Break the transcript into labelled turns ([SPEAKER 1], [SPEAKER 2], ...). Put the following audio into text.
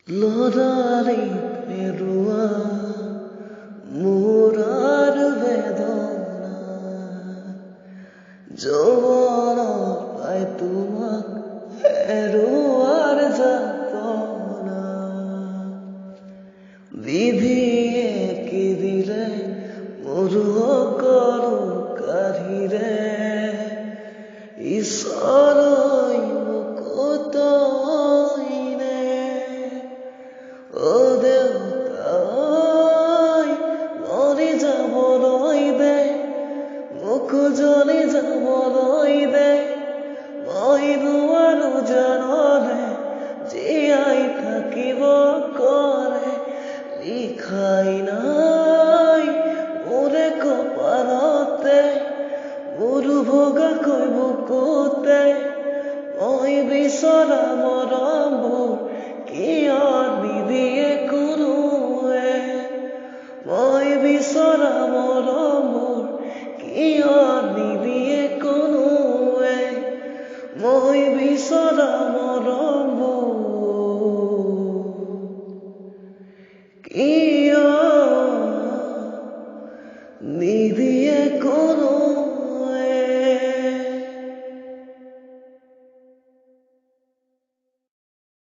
[SPEAKER 1] লৰালি পেৰুৱা মোৰাৰ বেদনা যৌৱনত পাই তোমাক হেৰুৱাৰ যাতনা বিধিয়ে কি দিলে মোৰ সকলো কাঢ়িৰে ঈশ্বৰই মোক তইনে অ দেউতাই মৰি যাবলৈ দে মোক জ্বলি যাবলৈ দে মই নোৱাৰো জাননে জীয়াই থাকিব কৰে লিখাই নাই মোৰে কপালতে মোৰ ভগাকৈ বুকুতে মই বিচৰা মৰমবোৰ কিয় নিদিয়ে কোনোৱে মই বিচৰা মৰমবোৰ কিয় নিদিয়ে কোনোৱে মই বিচৰা মৰমবোৰ কিয় নিদিয়ে কোনোৱে